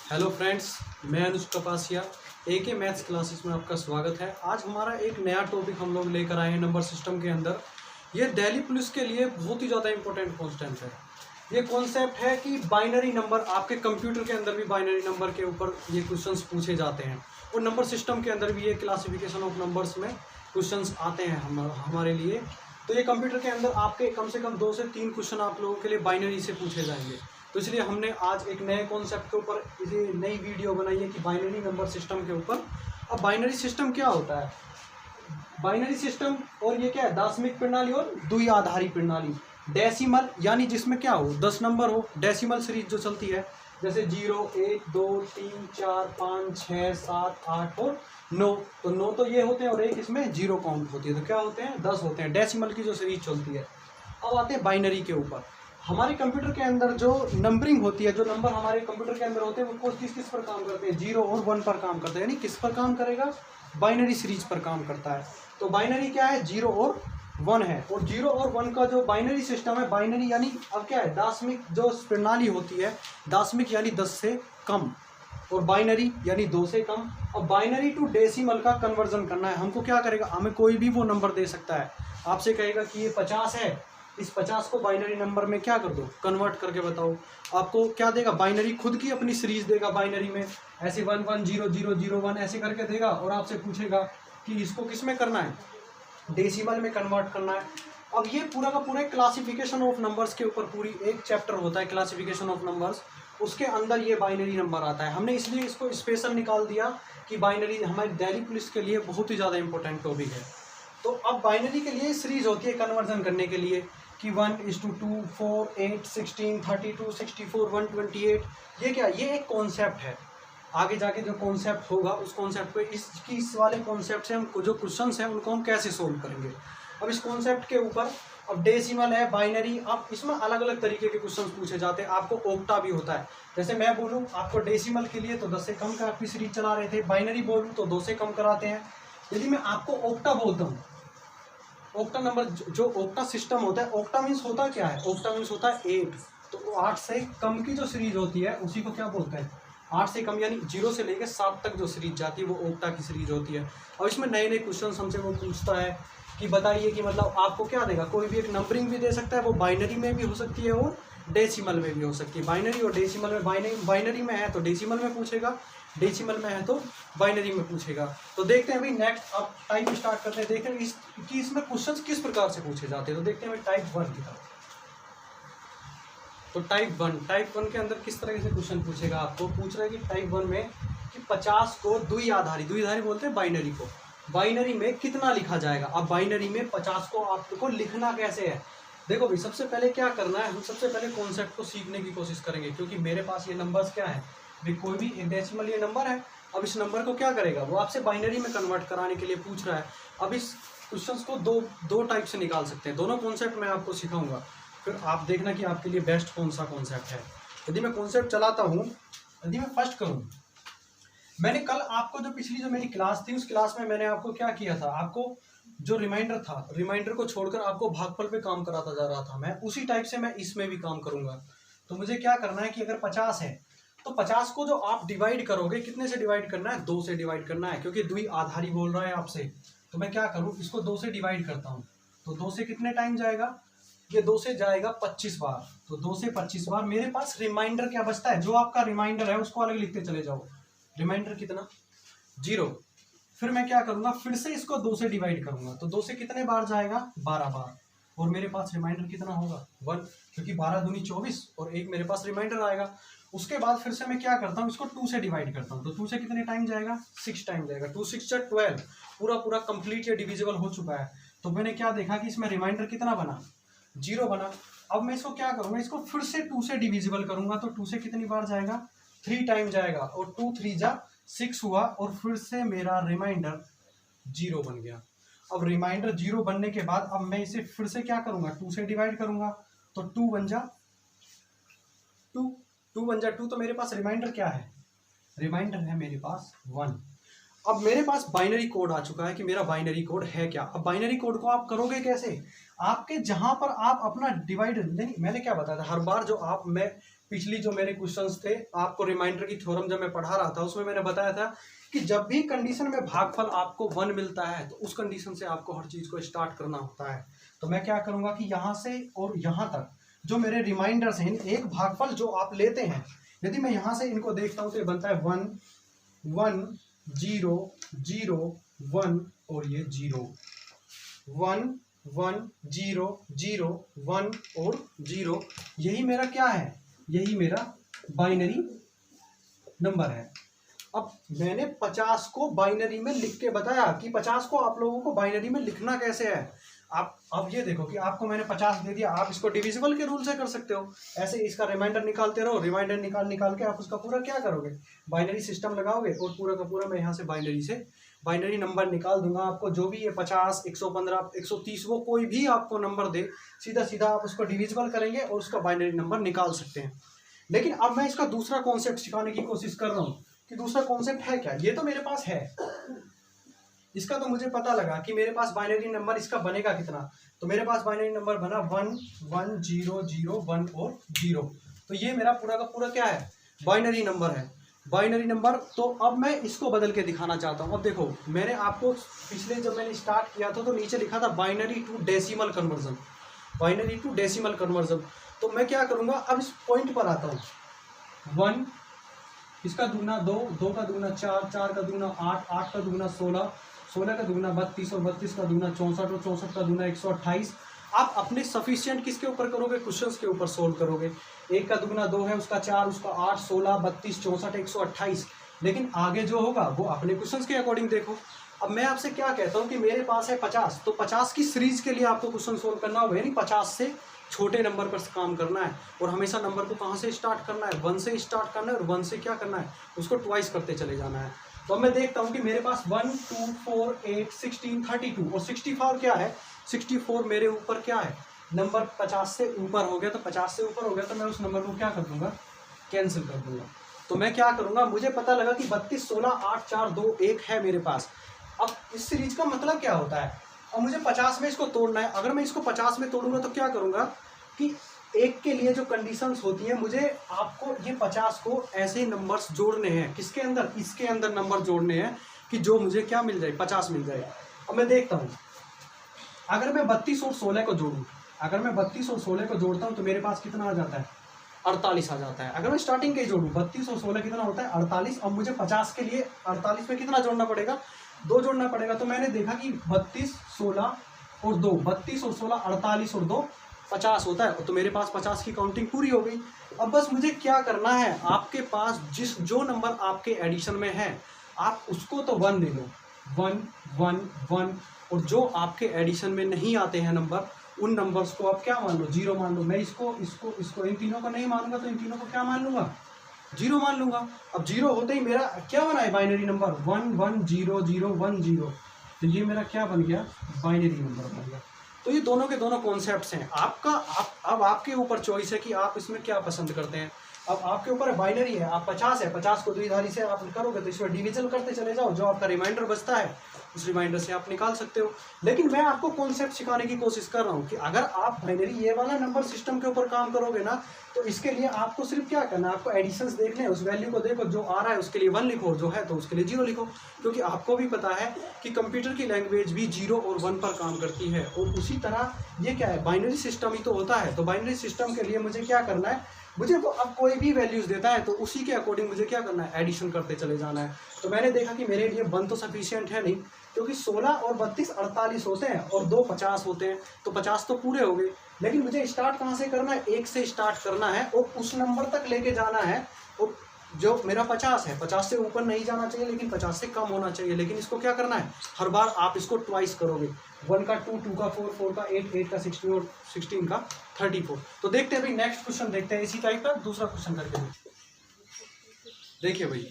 Hello friends, मैं अनुज कपासिया AK maths classes में आपका स्वागत है। आज हमारा एक नया टॉपिक हम लोग लेकर आए हैं नंबर सिस्टम के अंदर। ये दिल्ली पुलिस के लिए बहुत ही ज़्यादा इंपॉर्टेंट कॉन्सेप्ट है। ये कॉन्सेप्ट है कि बाइनरी नंबर, आपके कंप्यूटर के अंदर भी बाइनरी नंबर के ऊपर ये क्वेश्चंस पूछे जाते हैं और नंबर सिस्टम के अंदर भी ये क्लासिफिकेशन ऑफ नंबर्स में क्वेश्चंस आते हैं हमारे लिए। तो ये कंप्यूटर के अंदर आपके कम से कम 2 से 3 क्वेश्चन आप लोगों के लिए बाइनरी से पूछे जाएंगे। तो इसलिए हमने आज एक नए कॉन्सेप्ट के ऊपर इसे नई वीडियो बनाई है कि बाइनरी नंबर सिस्टम के ऊपर। अब बाइनरी सिस्टम क्या होता है? बाइनरी सिस्टम और ये क्या है? दशमिक प्रणाली और द्विआधारी प्रणाली। डेसिमल यानी जिसमें क्या हो, 10 नंबर हो। डेसिमल सीरीज जो चलती है जैसे 0, 1, 2, 3, 4, 5, 6, 7, 8 और 9। तो 9 तो ये होते हैं और एक इसमें 0 काउंट होती है, तो क्या होते हैं? 10 होते हैं। डेसिमल की जो सीरीज चलती है। अब आते हैं बाइनरी के ऊपर। हमारे कंप्यूटर के अंदर जो नंबरिंग होती है, जो नंबर हमारे कंप्यूटर के अंदर होते हैं वो किस किस पर काम करते हैं? 0 और 1 पर काम करते हैं। यानी किस पर काम करेगा? बाइनरी सीरीज पर काम करता है। तो बाइनरी क्या है? 0 और 1 है। और 0 और 1 का जो बाइनरी सिस्टम है, बाइनरी यानी अब क्या है? दशमिक जो प्रणाली होती है, दशमिक यानी 10 से कम और बाइनरी यानी 2 से कम। अब बाइनरी टू डेसिमल का कन्वर्जन करना है। हमको क्या करेगा? हमें कोई भी वो नंबर दे सकता है। आपसे कहेगा कि ये 50 है, इस 50 को बाइनरी नंबर में क्या कर दो? कन्वर्ट करके बताओ। आपको क्या देगा? बाइनरी खुद की अपनी सीरीज देगा बाइनरी में, ऐसे 1 1 0 0 0 1 ऐसे करके देगा और आपसे पूछेगा कि इसको किस में करना है? डेसिमल में कन्वर्ट करना है। अब ये पूरा का पूरा क्लासिफिकेशन ऑफ नंबर्स के ऊपर पूरी एक चैप्टर होता है, क्लासिफिकेशन ऑफ नंबर्स। उसके अंदर ये बाइनरी नंबर आता है। हमने इसलिए इसको स्पेशल निकाल दिया कि बाइनरी हमारी दिल्ली पुलिस के लिए बहुत ही ज़्यादा इंपॉर्टेंट टॉपिक है। तो अब बाइनरी के लिए सीरीज होती है कन्वर्जन करने के लिए कि 1:2, 4, 8, 16, 32, 64, 128। ये क्या? ये एक कॉन्सेप्ट है। आगे जाके जो कॉन्सेप्ट होगा उस कॉन्सेप्ट पे इस वाले कॉन्सेप्ट से हम जो क्वेश्चंस हैं उनको हम कैसे सोल्व करेंगे। अब इस कॉन्सेप्ट के ऊपर अब डेसिमल है, बाइनरी, अब इसमें अलग अलग तरीके के क्वेश्चंस पूछे जाते हैं। आपको ओक्टा भी होता है। जैसे मैं बोलूँ आपको डेसिमल के लिए तो 10 से कम का आपकी सीरीज चला रहे थे, बाइनरी बोलूँ तो 2 से कम कराते हैं। यदि मैं आपको ओक्टा बोलता हूँ, ओक्टा नंबर जो ओक्टा सिस्टम होता है, ओक्टा मीन्स होता क्या है? ओक्टा मीन्स होता है 8। तो 8 से कम की जो सीरीज होती है उसी को क्या बोलते हैं? 8 से कम यानी 0 से लेकर 7 तक जो सीरीज जाती है वो ओक्टा की सीरीज होती है। और इसमें नए नए क्वेश्चन हमसे वो पूछता है कि बताइए कि मतलब आपको क्या देगा? कोई भी एक नंबरिंग भी दे सकता है, वो बाइनरी में भी हो सकती है और डेसिमल में भी हो सकती है। बाइनरी और डेसिमल में, बाइनरी में है तो डेसिमल में पूछेगा, डेसिमल में है तो बाइनरी में पूछेगा। तो देखते हैं भाई नेक्स्ट, अब टाइप स्टार्ट करते हैं। देखते हैं कि इसमें क्वेश्चंस किस प्रकार से पूछे जाते हैं। तो देखते हैं भाई टाइप 1 की तरफ। तो टाइप 1 के अंदर किस तरह से क्वेश्चन पूछेगा? आपको पूछ रहा है कि टाइप 1 में कि 50 को द्विआधारी बोलते हैं बाइनरी को, बाइनरी में कितना लिखा जाएगा। अब बाइनरी में 50 को आपको लिखना कैसे है? देखो भाई, सबसे पहले क्या करना है, हम सबसे पहले कॉन्सेप्ट को सीखने की कोशिश करेंगे, क्योंकि मेरे पास ये नंबर्स क्या है भाई, कोई भी एक डेसिमल ये नंबर है। अब इस नंबर को क्या करेगा? वो आपसे बाइनरी में कन्वर्ट कराने के लिए पूछ रहा है। अब इस क्वेश्चंस को दो टाइप से निकाल सकते हैं। दोनों कॉन्सेप्ट मैं आपको सिखाऊंगा, फिर आप देखना कि आपके लिए बेस्ट कौन सा कॉन्सेप्ट है। यदि मैं कॉन्सेप्ट चलाता हूँ, यदि मैं फर्स्ट करूँ, मैंने कल आपको जो पिछली जो मेरी क्लास थी उस क्लास में मैंने आपको क्या किया था? आपको जो रिमाइंडर था, रिमाइंडर को छोड़कर आपको भागफल पे काम कराता जा रहा था। मैं उसी टाइप से मैं इसमें भी काम करूंगा। तो मुझे क्या करना है कि अगर 50 है तो 50 को जो आप डिवाइड करोगे, कितने से डिवाइड करना है? 2 से डिवाइड करना है, क्योंकि द्विआधारी बोल रहा है आपसे। तो मैं क्या करूँ, इसको 2 से डिवाइड करता हूँ। तो 2 से कितने टाइम जाएगा? ये 2 से जाएगा 25 बार। तो 2 से 25 बार मेरे पास रिमाइंडर क्या बचता है? जो आपका रिमाइंडर है उसको अलग लिखते चले जाओ। रिमाइंडर कितना? 0। फिर मैं क्या करूंगा, फिर से इसको 2 से डिवाइड करूंगा। तो 2 से कितने बार जाएगा? 12 बार। और मेरे पास रिमाइंडर कितना होगा? 1, क्योंकि 12 दूनी 24 और एक मेरे पास रिमाइंडर आएगा। उसके बाद फिर से मैं क्या करता हूँ, इसको 2 से डिवाइड करता हूँ। तो 2 से कितने टाइम जाएगा? 6 टाइम जाएगा। 2 6 12, पूरा कंप्लीट ये डिविजिबल हो चुका है। तो मैंने क्या देखा कि इसमें रिमाइंडर कितना बना? 0 बना। अब मैं इसको क्या करूँगा, इसको फिर से 2 से डिविजिबल करूंगा। तो 2 से कितनी बार जाएगा? 3 टाइम जाएगा। और 2 3 जा 6 हुआ और फिर से मेरा रिमाइंडर 0 बन गया। अब रिमाइंडर 0 बनने के बाद अब मैं इसे फिर से क्या करूंगा? 2 से डिवाइड करूंगा। तो 2 बन जा 2 तो मेरे पास रिमाइंडर क्या है? रिमाइंडर है मेरे पास 1। अब मेरे पास बाइनरी कोड आ चुका है कि मेरा बाइनरी कोड है क्या। अब बाइनरी कोड को आप करोगे कैसे? आपके जहां पर आप अपना डिवाइड नहीं, मैंने क्या बताया था, हर बार जो आप मैं पिछली जो मेरे क्वेश्चंस थे, आपको रिमाइंडर की थ्योरम जब मैं पढ़ा रहा था उसमें मैंने बताया था कि जब भी कंडीशन में भागफल आपको 1 मिलता है तो उस कंडीशन से आपको हर चीज को स्टार्ट करना होता है। तो मैं क्या करूंगा कि यहाँ से और यहाँ तक जो मेरे रिमाइंडर्स हैं, एक भागफल जो आप लेते हैं, यदि मैं यहाँ से इनको देखता हूँ तो ये बनता है 1 1 0 0 1 और ये 0 1 1 0 0 1 और 0। यही मेरा क्या है, यही मेरा बाइनरी नंबर है। अब मैंने 50 को बाइनरी में लिख के बताया कि 50 को आप लोगों को बाइनरी में लिखना कैसे है। आप अब ये देखो कि आपको मैंने 50 दे दिया, आप इसको डिविजिबल के रूल से कर सकते हो। ऐसे इसका रिमाइंडर निकालते रहो, रिमाइंडर निकाल निकाल के आप उसका पूरा क्या करोगे, बाइनरी सिस्टम लगाओगे और पूरा का पूरा मैं यहाँ से बाइनरी नंबर निकाल दूंगा आपको। जो भी ये 50 115 130 वो कोई भी आपको नंबर दे, सीधा सीधा आप उसको डिविजिबल करेंगे और उसका बाइनरी नंबर निकाल सकते हैं। लेकिन अब मैं इसका दूसरा कॉन्सेप्ट सिखाने की कोशिश कर रहा हूँ कि दूसरा कॉन्सेप्ट है क्या। ये तो मेरे पास है, इसका तो मुझे पता लगा कि मेरे पास बाइनरी नंबर इसका बनेगा कितना। तो मेरे पास बाइनरी नंबर बना 1 1 0 0 1 और 0। तो ये मेरा पूरा का पूरा क्या है, बाइनरी नंबर है, बाइनरी नंबर। तो अब मैं इसको बदल के दिखाना चाहता हूँ। अब देखो मैंने आपको पिछले जब मैंने स्टार्ट किया था तो नीचे लिखा था binary to decimal conversion, binary to decimal conversion. तो मैं क्या करूँगा, अब इस पॉइंट पर आता हूँ। 1 इसका दुगना 2, 2 का दुगना 4, 4 का दुगना 8, 8 का दुगना 16, 16 का दुगना 32 और 32 का दुगना 64 और 64 का दुगना 128। आप अपने सफिशिएंट किसके ऊपर करोगे, क्वेश्चंस के ऊपर सोल्व करोगे। 1 का दुगना 2 है, उसका 4, उसका 8, 16 32 64 128। लेकिन आगे जो होगा वो अपने क्वेश्चंस के अकॉर्डिंग देखो। अब मैं आपसे क्या कहता हूँ कि मेरे पास है 50, तो 50 की सीरीज के लिए आपको क्वेश्चन सोल्व करना होगा, यानी 50 से छोटे नंबर पर काम करना है। और हमेशा नंबर को कहाँ से स्टार्ट करना है, 1 से स्टार्ट करना है और 1 से क्या करना है, उसको ट्वाइस करते चले जाना है। तो अब मैं देखता हूँ कि मेरे पास 1 2 4 8 16 32 और 64 क्या है, 64 मेरे ऊपर क्या है, नंबर 50 से ऊपर हो गया। तो 50 से ऊपर हो गया तो मैं उस नंबर को क्या कर दूंगा, कैंसिल कर दूंगा। तो मैं क्या करूंगा, मुझे पता लगा कि 32 16 8 4 2 1 है मेरे पास। अब इस सीरीज का मतलब क्या होता है, अब मुझे 50 में इसको तोड़ना है। अगर मैं इसको 50 में तोड़ूंगा तो क्या करूंगा कि एक के लिए जो कंडीशंस होती है, मुझे आपको ये 50 को ऐसे नंबर्स जोड़ने हैं, किसके अंदर, इसके अंदर नंबर जोड़ने हैं कि जो मुझे क्या मिल जाए, 50 मिल जाए। अब मैं देखता हूँ, अगर मैं 32 और 16 को जोड़ूँ, अगर मैं 32 और 16 को जोड़ता हूँ तो मेरे पास कितना आ जाता है, 48 आ जाता है। अगर मैं स्टार्टिंग के ही जोड़ूँ 32 और 16 कितना होता है, 48। अब मुझे 50 के लिए 48 में कितना जोड़ना पड़ेगा, 2 जोड़ना पड़ेगा। तो मैंने देखा कि 32 16 और 2, 32 और 16 48 और 2 50 होता है। तो मेरे पास 50 की काउंटिंग पूरी हो गई। अब बस मुझे क्या करना है, आपके पास जो नंबर आपके एडिशन में है आप उसको तो 1 ले लो, 1 1 1, और जो आपके एडिशन में नहीं आते हैं नंबर, उन नंबर्स को आप क्या मान लो, 0 मान लो। मैं इसको इन तीनों को नहीं मानूंगा तो इन तीनों को क्या मान लूंगा, 0 मान लूंगा। अब 0 होते ही मेरा क्या बना है, बाइनरी नंबर 1 1 0 0 1 0। तो ये मेरा क्या बन गया, बाइनरी नंबर बन गया। तो ये दोनों के दोनों कॉन्सेप्ट्स हैं। अब आपके ऊपर चॉइस है कि आप इसमें क्या पसंद करते हैं। अब आपके ऊपर बाइनरी है, आप 50 है, 50 को द्विधारी से आप करोगे तो इसमें डिवीजन करते चले जाओ, जो आपका रिमाइंडर बचता है उस रिमाइंडर से आप निकाल सकते हो। लेकिन मैं आपको कॉन्सेप्ट सिखाने की कोशिश कर रहा हूँ कि अगर आप बाइनरी ये वाला नंबर सिस्टम के ऊपर काम करोगे ना, तो इसके लिए आपको सिर्फ क्या करना है, आपको एडिशंस देखने हैं, उस वैल्यू को देखो, जो आ रहा है उसके लिए 1 लिखो, जो है तो उसके लिए 0 लिखो। क्योंकि आपको भी पता है कि कंप्यूटर की लैंग्वेज भी 0 और 1 पर काम करती है। और उसी तरह ये क्या है, बाइनरी सिस्टम ही तो होता है। तो बाइनरी सिस्टम के लिए मुझे क्या करना है, मुझे वो अब कोई भी वैल्यूज देता है तो उसी के अकॉर्डिंग मुझे क्या करना है, एडिशन करते चले जाना है। तो मैंने देखा कि मेरे लिए 1 तो सफिशिएंट है नहीं, क्योंकि 16 और 32 48 होते हैं और 2 50 होते हैं, तो 50 तो पूरे हो गए। लेकिन मुझे स्टार्ट कहाँ से करना है, 1 से स्टार्ट करना है और उस नंबर तक लेके जाना है। और जो मेरा 50 है, 50 से ऊपर नहीं जाना चाहिए लेकिन 50 से कम होना चाहिए। लेकिन इसको क्या करना है, हर बार आप इसको ट्वाइस करोगे, 1 का 2, 2 का 4, 4 का 8, 8 का 16 और 16 का 34। तो देखते हैं भाई, नेक्स्ट क्वेश्चन देखते हैं इसी टाइप का दूसरा क्वेश्चन करके। देखिए भाई,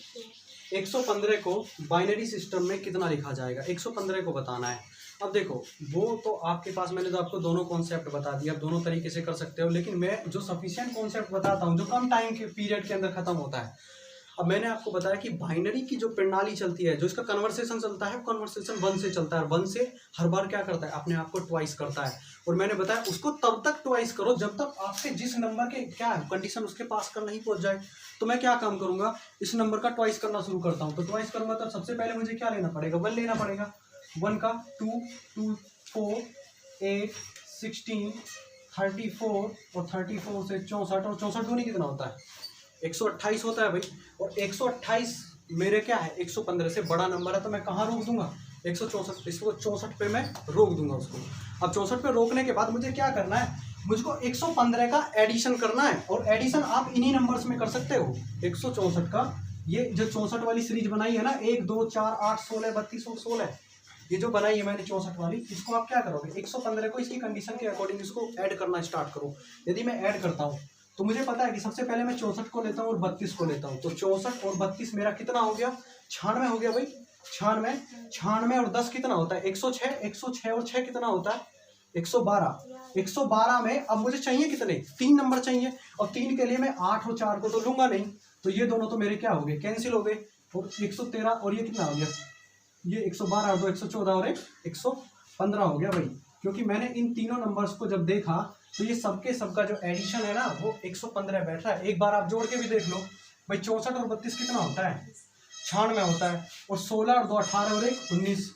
115 को बाइनरी सिस्टम में कितना लिखा जाएगा, 115 को बताना है। अब देखो, वो तो आपके पास मैंने तो आपको दोनों कॉन्सेप्ट बता दिया, आप दोनों तरीके से कर सकते हो। लेकिन मैं जो सफिशिएंट कॉन्सेप्ट बताता हूँ, जो कम टाइम के पीरियड के अंदर खत्म होता है। अब मैंने आपको बताया कि बाइनरी की जो प्रणाली चलती है, जो इसका कन्वर्सेशन चलता है, कन्वर्सेशन 1 से चलता है। 1 से हर बार क्या करता है, अपने आप को ट्वाइस करता है। और मैंने बताया उसको तब तक ट्वाइस करो जब तक आपके जिस नंबर के क्या है कंडीशन उसके पास कर नहीं पहुंच जाए। तो मैं क्या काम करूंगा, इस नंबर का ट्वाइस करना शुरू करता हूँ। तो ट्वाइस करूंगा तो सबसे पहले मुझे क्या लेना पड़ेगा, 1 लेना पड़ेगा। 1 का 2, 2, 4, 8, 16, 34 और 34 से 64 और 64 दूनी कितना होता है, 128 होता है भाई। और 128 मेरे क्या है 115 से बड़ा नंबर है, तो मैं कहाँ रोक दूंगा, 164, इसको 64 पे मैं रोक दूंगा उसको। अब 64 पे रोकने के बाद मुझे क्या करना है, मुझको 115 का एडिशन करना है। और एडिशन आप इन्हीं नंबर्स में कर सकते हो। 164 का ये जो 64 वाली सीरीज बनाई है ना, 1, 2, 4, 8, 16, 32 और 16, ये जो बनाई है मैंने 64 वाली, इसको आप क्या करोगे, 115 को इसकी कंडीशन के अकॉर्डिंग इसको ऐड करना स्टार्ट करो। यदि मैं ऐड करता हूँ तो मुझे पता है कि सबसे पहले मैं 64 को लेता हूँ और 32 को लेता हूँ। तो 64 और 32 मेरा कितना हो गया, 96 हो गया भाई। 96 और 10 कितना होता है, 106। 106 और 6 कितना होता है, 112। 112 में अब मुझे चाहिए कितने, 3 नंबर चाहिए। और 3 के लिए मैं 8 और 4 को तो लूंगा नहीं, तो ये दोनों तो मेरे क्या हो गए, कैंसिल हो गए। और 113 और ये कितना हो गया, ये 112 और 2 114 और 1 115 हो गया भाई। क्योंकि मैंने इन तीनों नंबर्स को जब देखा तो ये सबके सबका जो एडिशन है ना वो 115 बैठ रहा है। एक बार आप जोड़ के भी देख लो भाई, 64 और 32 कितना होता है, 96 होता है। और 16 और 2 18 और 1 19,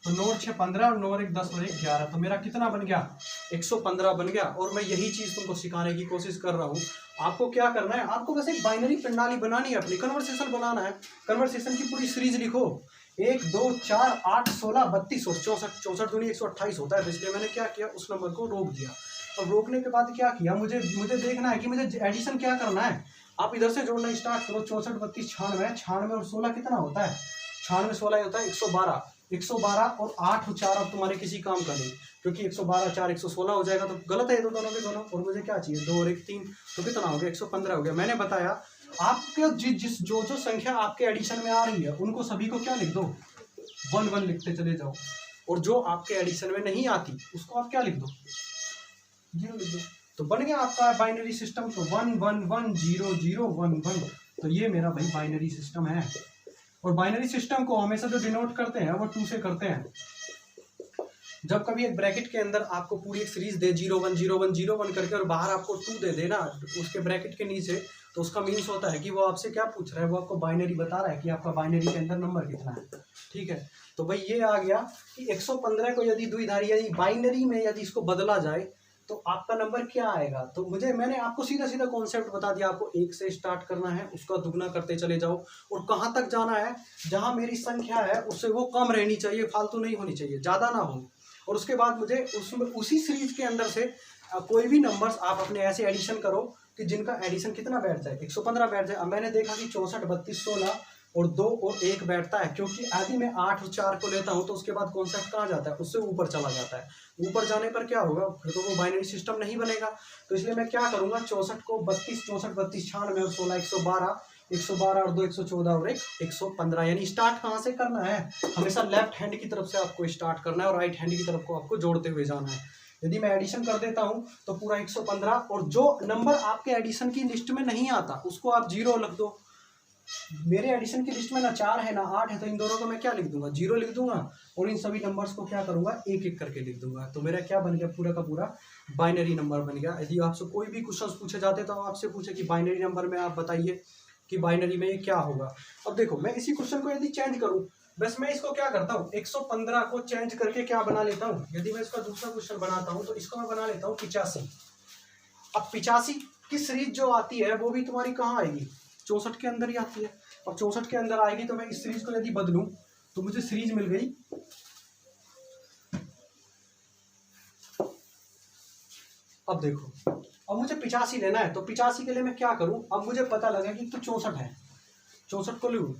तो 9 और 6 15 और 9 और 1 10 और 1 11, तो मेरा कितना बन गया, 115 बन गया। और मैं यही चीज तुमको सिखाने की कोशिश कर रहा हूँ। आपको क्या करना है, आपको बस एक बाइनरी प्रणाली बनानी है, अपनी कन्वर्सेशन बनाना है। कन्वर्सेशन की पूरी सीरीज लिखो, 1, 2, 4, 8, 16, 32 और 64। 64 दूनी 128 होता है। तो इसलिए मैंने क्या किया, उस नंबर को रोक दिया। और रोकने के बाद क्या किया, मुझे देखना है कि मुझे एडिशन क्या करना है। आप इधर से जोड़ना स्टार्ट करो, 64, 32, 96। 96 और 16 कितना होता है, 96, 16 होता है 112। 112 और 8 और 4 अब तुम्हारे किसी काम का नहीं, क्योंकि 112 4 116 हो जाएगा, तो गलत है ये दोनों के दोनों। और मुझे क्या चाहिए, 2 और 1 3, तो कितना हो गया, 115 हो गया। मैंने बताया आपके जिस जो संख्या आपके एडिशन में आ रही है उनको सभी को क्या लिख दो, 1 1 लिखते चले जाओ। और जो आपके एडिशन में नहीं आती उसको आप क्या लिख दो, 0 लिख दो। तो बन गया आपका बाइनरी सिस्टम। तो 1 1 1 0 0 1 1, तो ये मेरा भाई बाइनरी सिस्टम है। और बाइनरी सिस्टम को हमेशा जो डिनोट करते हैं वो 2 से करते हैं। जब कभी एक ब्रैकेट के अंदर आपको पूरी एक सीरीज दे 0 1 0 1 0 1 करके और बाहर आपको 2 दे देना उसके ब्रैकेट के नीचे, तो उसका मीन्स होता है कि वो आपसे क्या पूछ रहा है, वो आपको बाइनरी बता रहा है कि आपका बाइनरी के अंदर नंबर कितना है। ठीक है, तो भाई ये आ गया कि 115 को यदि द्विधारी यदि बाइनरी में यदि इसको बदला जाए तो आपका नंबर क्या आएगा। तो मैंने आपको सीधा सीधा कॉन्सेप्ट बता दिया, आपको 1 से स्टार्ट करना है, उसका दुगना करते चले जाओ और कहाँ तक जाना है, जहाँ मेरी संख्या है उससे वो कम रहनी चाहिए, फालतू नहीं होनी चाहिए, ज़्यादा ना हो। और उसके बाद मुझे उसमें उसी सीरीज के अंदर से कोई भी नंबर्स आप अपने ऐसे एडिशन करो कि जिनका एडिशन कितना बैठ जाए, 115 बैठ जाए। अब मैंने देखा कि 64 32 16 और 2 और 1 बैठता है, क्योंकि यदि मैं 8 और 4 को लेता हूं तो उसके बाद कॉन्सेप्ट कहाँ जाता है, उससे ऊपर चला जाता है। ऊपर जाने पर क्या होगा, फिर तो वो बाइनरी सिस्टम नहीं बनेगा। तो इसलिए मैं क्या करूंगा, 64 को 32 64 32 96 और 16 112 और 2 114 और 1 115। यानी स्टार्ट कहाँ से करना है, हमेशा लेफ्ट हैंड की तरफ से आपको स्टार्ट करना है और राइट हैंड की तरफ को आपको जोड़ते हुए जाना है। यदि मैं एडिशन कर देता हूं तो पूरा 115, और जो नंबर आपके एडिशन की लिस्ट में नहीं आता उसको आप 0 लिख दो। मेरे एडिशन की लिस्ट में ना 4 है ना 8 है, तो इन दोनों को मैं क्या लिख दूंगा, 0 लिख दूंगा। और इन सभी नंबर्स को क्या करूंगा, एक एक करके लिख दूंगा। तो मेरा क्या बन गया, पूरा का पूरा बाइनरी नंबर बन गया। यदि आपसे कोई भी क्वेश्चन पूछे जाते तो आपसे पूछे कि बाइनरी नंबर में आप बताइए कि बाइनरी में ये क्या होगा। अब देखो मैं इसी क्वेश्चन को यदि चेंज करूं, बस मैं इसको क्या करता हूँ, 115 को चेंज करके क्या बना लेता हूँ, यदि मैं इसका दूसरा क्वेश्चन बनाता हूँ तो इसको मैं बना लेता हूँ 85। अब 85 की सीरीज जो आती है वो भी तुम्हारी कहाँ आएगी, 64 के अंदर ही आती है। और 64 के अंदर आएगी तो मैं इस सीरीज को यदि बदलूं तो मुझे सीरीज मिल गई। अब देखो, अब मुझे 85 लेना है, तो 85 के लिए मैं क्या करूं, अब मुझे पता लगा कि तो 64 है, 64 को लूं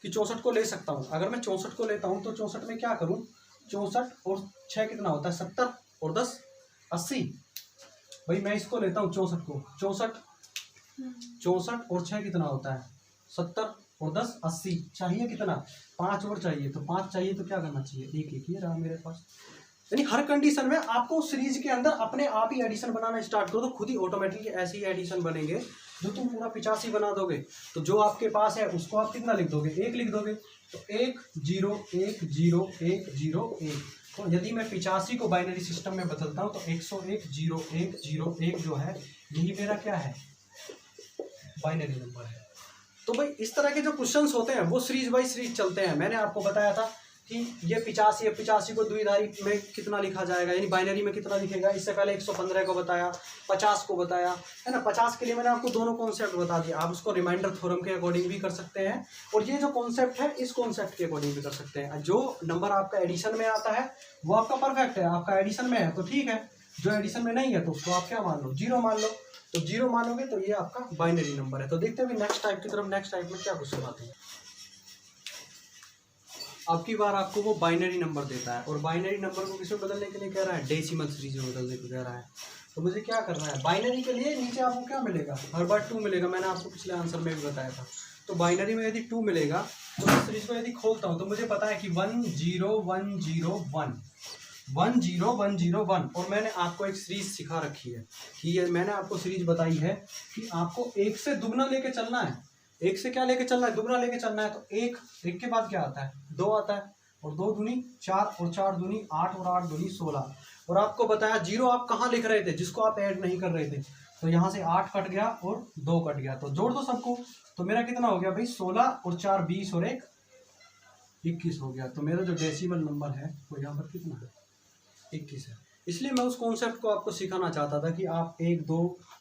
कि 64 को ले सकता हूं। अगर मैं 64 को लेता हूं तो 64 में क्या करूं, 64 और 6 कितना होता है, 70 और 10 80। भाई मैं इसको लेता हूं 64 को, 64 और 6 कितना होता है, 70 और 10 80। चाहिए कितना, 5 और चाहिए, तो 5 चाहिए तो क्या करना चाहिए, एक एक ही रहा मेरे पास। यानी हर कंडीशन में आपको सीरीज के अंदर अपने आप ही एडिशन बनाना स्टार्ट करो तो खुद ही ऑटोमेटिकली ऐसे ही एडिशन बनेंगे जो तुम पूरा 85 बना दोगे तो जो आपके पास है उसको आप कितना लिख दोगे, 1 लिख दोगे। तो 1 0 1 0 1 0 1। तो यदि मैं 85 को बाइनरी सिस्टम में बदलता हूँ तो 101 0 1 0 1 जो है यही मेरा क्या है, बाइनरी नंबर है। तो भाई इस तरह के जो क्वेश्चंस होते हैं वो सीरीज बाई सीरीज चलते हैं। मैंने आपको बताया था कि ये 85 है, 85 को द्विआधारी में कितना लिखा जाएगा, यानी बाइनरी में कितना लिखेगा। इससे पहले 115 को बताया, 50 को बताया, है ना। 50 के लिए मैंने आपको दोनों कॉन्सेप्ट बता दिया। आप उसको रिमाइंडर थ्योरम के अकॉर्डिंग भी कर सकते हैं, और ये जो कॉन्सेप्ट है इस कॉन्सेप्ट के अकॉर्डिंग भी कर सकते हैं। जो नंबर आपका एडिशन में आता है वो आपका परफेक्ट है, आपका एडिशन में है तो ठीक है। जो एडिशन में नहीं है तो उसको आप क्या मान लो, 0 मान लो। तो 0 मानोगे तो ये आपका बाइनरी नंबर है। तो देखते हैं नेक्स्ट टाइप की तरफ। नेक्स्ट टाइप में क्या क्वेश्चन आते हैं। अब की बार आपको वो बाइनरी नंबर देता है, और बाइनरी नंबर को किसमें बदलने के लिए कह रहा है, डेसिमल सीरीज में बदलने को कह रहा है। तो मुझे क्या करना है, बाइनरी के लिए नीचे आपको क्या मिलेगा, हर बार 2 मिलेगा। मैंने आपको पिछले आंसर में भी बताया था। तो बाइनरी में यदि 2 मिलेगा तो इस सीरीज को यदि खोलता हूँ तो मुझे पता है कि 1 0 1 0 1 1 0 1 0 1। और मैंने आपको एक सीरीज सिखा रखी है कि ये मैंने आपको सीरीज बताई है कि आपको 1 से दुगना लेके चलना है। 1 से क्या लेके चलना है, दुगना लेके चलना है। तो 1 के बाद क्या आता है, 2 आता है, और 2 दूनी 4, और 4 दूनी 8, और 8 दूनी 16। और आपको बताया 0 आप कहाँ लिख रहे थे, जिसको आप ऐड नहीं कर रहे थे। तो यहाँ से 8 कट गया और 2 कट गया, तो जोड़ दो सबको। तो मेरा कितना हो गया भाई, 16 और 4 20 और 1 21 हो गया। तो मेरा जो डेसिमल नंबर है वो यहाँ पर कितना है, 21 है। इसलिए मैं उस कॉन्सेप्ट को आपको सिखाना चाहता था कि आप 1 2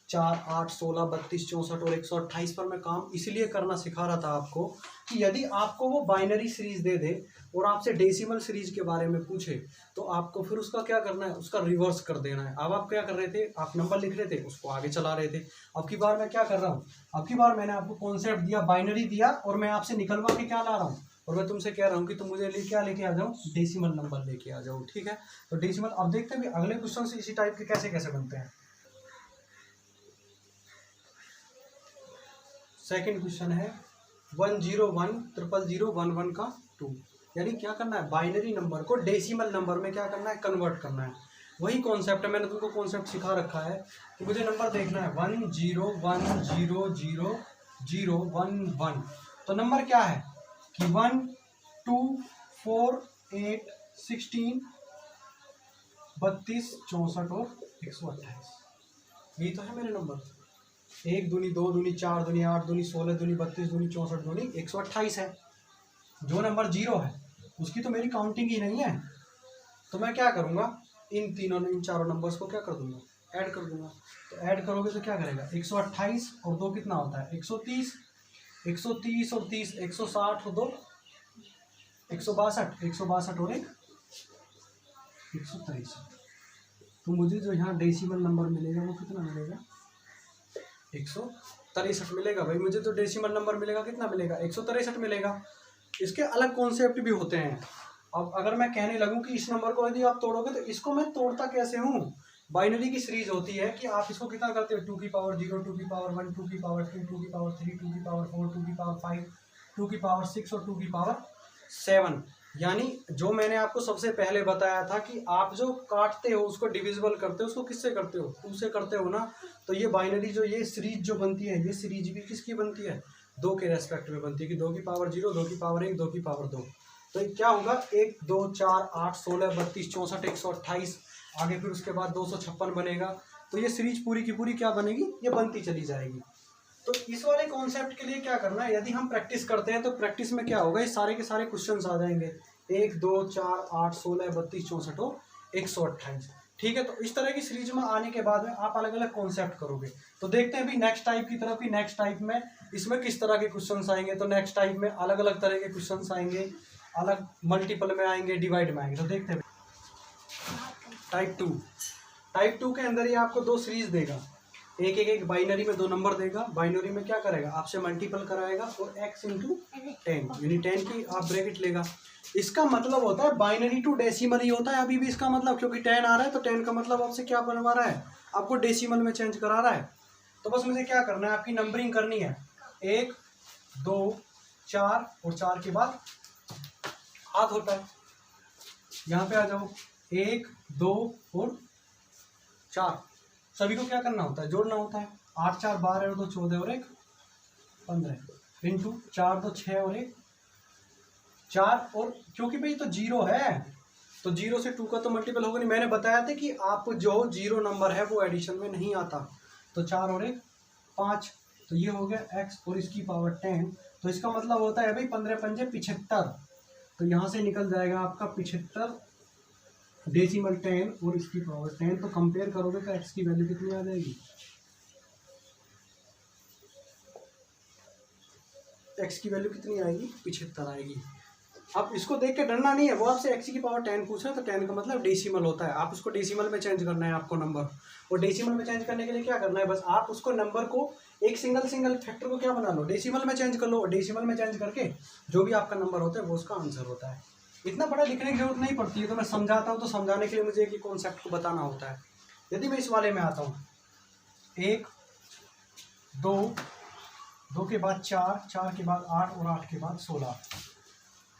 4 8 16 32 64 और 128 पर मैं काम इसलिए करना सिखा रहा था आपको कि यदि आपको वो बाइनरी सीरीज दे दे और आपसे डेसिमल सीरीज के बारे में पूछे तो आपको फिर उसका क्या करना है, उसका रिवर्स कर देना है। अब आप क्या कर रहे थे, आप नंबर लिख रहे थे, उसको आगे चला रहे थे। अब की बार मैं क्या कर रहा हूँ, अब की बार मैंने आपको कॉन्सेप्ट दिया, बाइनरी दिया, और मैं आपसे निकलवा के क्या ला रहा हूँ, और मैं तुमसे कह रहा हूँ कि तुम मुझे क्या लेके आ जाओ, डेसिमल नंबर लेके आ जाओ। ठीक है, तो डेसिमल। अब देखते हैं अगले क्वेश्चन से इसी टाइप के कैसे कैसे बनते हैं। सेकंड क्वेश्चन है 1 0 1 0 0 1 1 का 2। यानी क्या करना है, बाइनरी नंबर को डेसिमल नंबर में क्या करना है, कन्वर्ट करना है। वही कॉन्सेप्ट है, मैंने तुमको कॉन्सेप्ट सिखा रखा है कि मुझे नंबर देखना है 1 0 1 0 0 0 1 1। तो नंबर क्या है कि 1 2 4 8 16 32 64 और 128। यही तो है मेरे नंबर। 1 दूनी 2 दूनी 4 दूनी 8 दूनी 16 दूनी 32 दूनी 64 दूनी 128 है। जो नंबर 0 है उसकी तो मेरी काउंटिंग ही नहीं है। तो मैं क्या करूँगा, इन चारों नंबर्स को क्या कर दूंगा, ऐड कर दूंगा। तो ऐड करोगे तो क्या करेगा, 128 और 2 कितना होता है, 130, 130 और 30 160 और 2 162, 162 और 1 163। तो मुझे जो यहाँ डेसिमल नंबर मिलेगा वो कितना मिलेगा, 163 मिलेगा। भाई मुझे तो डेसिमल नंबर मिलेगा, कितना मिलेगा, 163 मिलेगा। इसके अलग कॉन्सेप्ट भी होते हैं। अब अगर मैं कहने लगूं कि इस नंबर को यदि आप तोड़ोगे तो इसको मैं तोड़ता कैसे हूँ, बाइनरी की सीरीज होती है कि आप इसको कितना करते हो, 2 की पावर 0 2 की पावर 1 2 की पावर 2 2 की पावर 3 2 की पावर 4 2 की पावर 5 2 की पावर 6 और 2 की पावर 7। यानी जो मैंने आपको सबसे पहले बताया था कि आप जो काटते हो उसको डिविजिबल करते हो, उसको किससे करते हो, 2 से करते हो ना। तो ये बाइनरी जो ये सीरीज जो बनती है, ये सीरीज भी किसकी बनती है, 2 के रेस्पेक्ट में बनती है कि 2 की पावर 0 2 की पावर 1 2 की पावर 2। तो क्या होगा, 1 2 4 8 16 32 64 128, आगे फिर उसके बाद 256 बनेगा। तो ये सीरीज पूरी की पूरी क्या बनेगी, ये बनती चली जाएगी। तो इस वाले कॉन्सेप्ट के लिए क्या करना है, यदि हम प्रैक्टिस करते हैं तो प्रैक्टिस में क्या होगा, ये सारे के सारे क्वेश्चंस आ जाएंगे, 1 2 4 8 16 32 64 और 128। ठीक है, तो इस तरह की सीरीज में आने के बाद में आप अलग अलग कॉन्सेप्ट करोगे। तो देखते हैं अभी नेक्स्ट टाइप की तरफ, कि नेक्स्ट टाइप में इसमें किस तरह के क्वेश्चंस आएंगे। तो नेक्स्ट टाइप में अलग अलग तरह के क्वेश्चंस आएंगे, अलग मल्टीपल में आएंगे, डिवाइड में आएंगे। तो देखते हैं टाइप 2 के अंदर ये आपको 2 सीरीज देगा, एक बाइनरी में 2 नंबर देगा। बाइनरी में क्या करेगा, आपसे मल्टीपल कराएगा और x इंटू 10 यानी 10 की आप ब्रैकेट लेगा। इसका मतलब होता है बाइनरी टू डेसिमल ही होता है अभी भी इसका मतलब, क्योंकि 10 आ रहा है तो 10 का मतलब आपसे क्या बनवा रहा है, आपको डेसिमल में चेंज करा रहा है। तो बस मुझे क्या करना है, आपकी नंबरिंग करनी है, 1 2 4 और 4 के बाद हाथ होता है। यहाँ पे आ जाओ, 1 2 और 4, सभी को क्या करना होता है, जोड़ना होता है। 8 4 12 और 2 14 और 1 15 इंटू 4 2 6 और 1 4 और क्योंकि भाई तो 0 है तो 0 से 2 का तो मल्टीपल होगा नहीं। मैंने बताया था कि आप जो 0 नंबर है वो एडिशन में नहीं आता। तो 4 और 1 5 तो ये हो गया x और इसकी पावर 10। तो इसका मतलब होता है भाई 15 पंजे 75। तो यहाँ से निकल जाएगा आपका 75 डेसिमल 10 और इसकी पावर 10। तो कंपेयर करोगे तो x की वैल्यू कितनी आ जाएगी, x की वैल्यू कितनी आएगी 75 आएगी। अब इसको देख के डरना नहीं है, वो आपसे x की पावर 10 पूछ रहे हैं तो 10 का मतलब डेसिमल होता है। आप उसको डेसिमल में चेंज करना है आपको नंबर, और डेसिमल में चेंज करने के लिए क्या करना है, बस आप उसको नंबर को एक सिंगल फैक्टर को क्या बना लो, डेसिमल में चेंज कर लो। डेसिमल में चेंज करके जो भी आपका नंबर होता है वो उसका आंसर होता है। इतना बड़ा लिखने की जरूरत नहीं पड़ती है। तो मैं समझाता हूँ तो समझाने के लिए मुझे एक कॉन्सेप्ट को बताना होता है। यदि मैं इस वाले में आता हूँ 1 2 2 के बाद 4 4 के बाद 8 और 8 के बाद 16,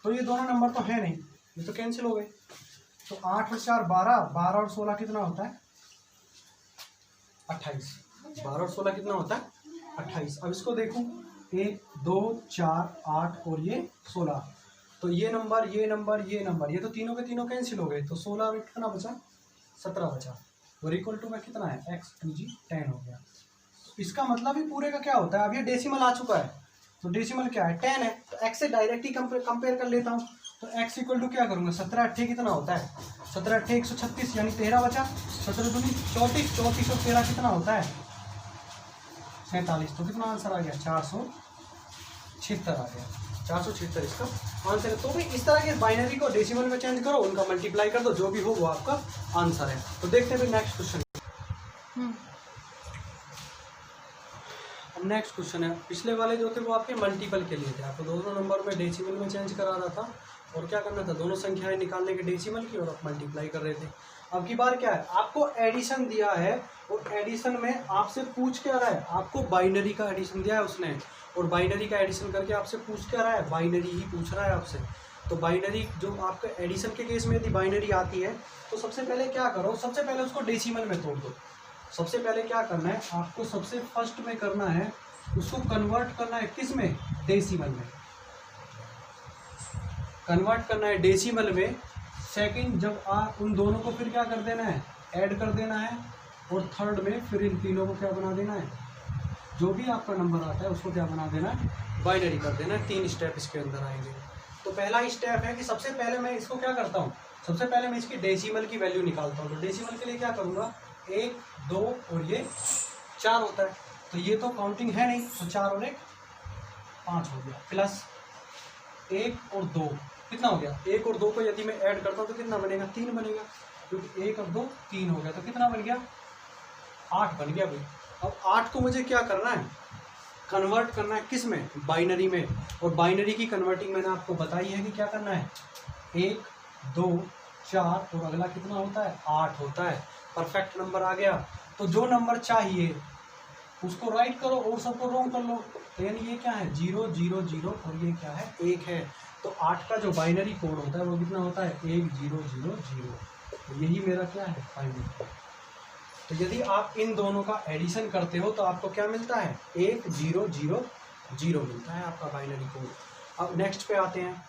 तो ये दोनों नंबर तो है नहीं, ये तो कैंसिल हो गए। तो 8 और 4 12, 12 और 16 कितना होता है 28। 12 और 16 कितना होता है 28। अब इसको देखूं 1 2 4 8 और ये 16, तो ये नंबर ये नंबर ये नंबर ये तो तीनों के तीनों कैंसिल हो गए। तो 16 और कितना बचा 17 बचा, और इक्वल टू में कितना है x 2g 10 हो गया। इसका मतलब ही पूरे का क्या होता है, अब ये डेसिमल आ चुका है तो डेसिमल क्या है 10 है। तो x से डायरेक्ट ही कंपेयर कर लेता हूँ। तो x इक्वल टू क्या करूँगा 17 8 कितना होता है 17 8 136 यानी 13 बचा। 17 दूनी 34, 34 और 13 कितना होता है 47। तो कितना आंसर आ गया 476 आ गया। 476 इसका आंसर है। तो भी इस तरह के बाइनरी को डेसिमल में चेंज करो, उनका मल्टीप्लाई कर दो, जो भी हो वो आपका आंसर है। तो देखते हैं नेक्स्ट क्वेश्चन। अब नेक्स्ट क्वेश्चन है, पिछले वाले जो थे वो आपके मल्टीपल के लिए थे। आपको दोनों नंबर में डेसिमल में चेंज करा रहा था और क्या करना था, दोनों संख्याएं निकालने के डेसिमल की और आप मल्टीप्लाई कर रहे थे। अब की बार क्या है, आपको एडिशन दिया है और एडिशन में आपसे पूछ क्या रहा है, आपको बाइनरी का एडिशन दिया है उसने, और बाइनरी का एडिशन करके आपसे पूछ क्या रहा है, बाइनरी ही पूछ रहा है आपसे। तो बाइनरी जो आपका एडिशन के केस में यदि बाइनरी आती है तो सबसे पहले क्या करो, सबसे पहले उसको डेसिमल में तोड़ दो। सबसे पहले क्या करना है आपको, सबसे फर्स्ट में करना है उसको कन्वर्ट करना है किस में, डेसिमल में कन्वर्ट करना है, डेसिमल में। सेकंड जब आप उन दोनों को फिर क्या कर देना है, ऐड कर देना है, और थर्ड में फिर इन तीनों को क्या बना देना है, जो भी आपका नंबर आता है उसको क्या बना देना है, बाइनरी कर देना है। 3 स्टेप इसके अंदर आएंगे। तो पहला स्टेप है कि सबसे पहले मैं इसको क्या करता हूँ, सबसे पहले मैं इसकी डेसिमल की वैल्यू निकालता हूँ। तो डेसिमल के लिए क्या करूँगा, 1 2 और ये 4 होता है। तो ये तो काउंटिंग है नहीं, तो 4 और 1 5 हो गया, प्लस 1 और 2 कितना हो गया, 1 और 2 को यदि मैं ऐड करता हूँ तो कितना बनेगा, 3 बनेगा, क्योंकि 1 और 2 3 हो गया। तो कितना बन गया, 8 बन गया भाई। अब 8 को मुझे क्या करना है, कन्वर्ट करना है किस में, बाइनरी में। और बाइनरी की कन्वर्टिंग मैंने आपको बताई है कि क्या करना है, 1 2 4 और अगला कितना होता है 8 होता है। परफेक्ट नंबर आ गया। तो जो नंबर चाहिए उसको राइट करो और सबको रोंग कर लो। तो यानी ये क्या है 0 0 0 और ये क्या है 1 है। तो 8 का जो बाइनरी कोड होता है वो कितना होता है 1 0 0 0। तो यही मेरा क्या है बाइनरी। तो यदि आप इन दोनों का एडिशन करते हो तो आपको क्या मिलता है 1 0 0 0 मिलता है आपका बाइनरी कोड। अब नेक्स्ट पे आते हैं।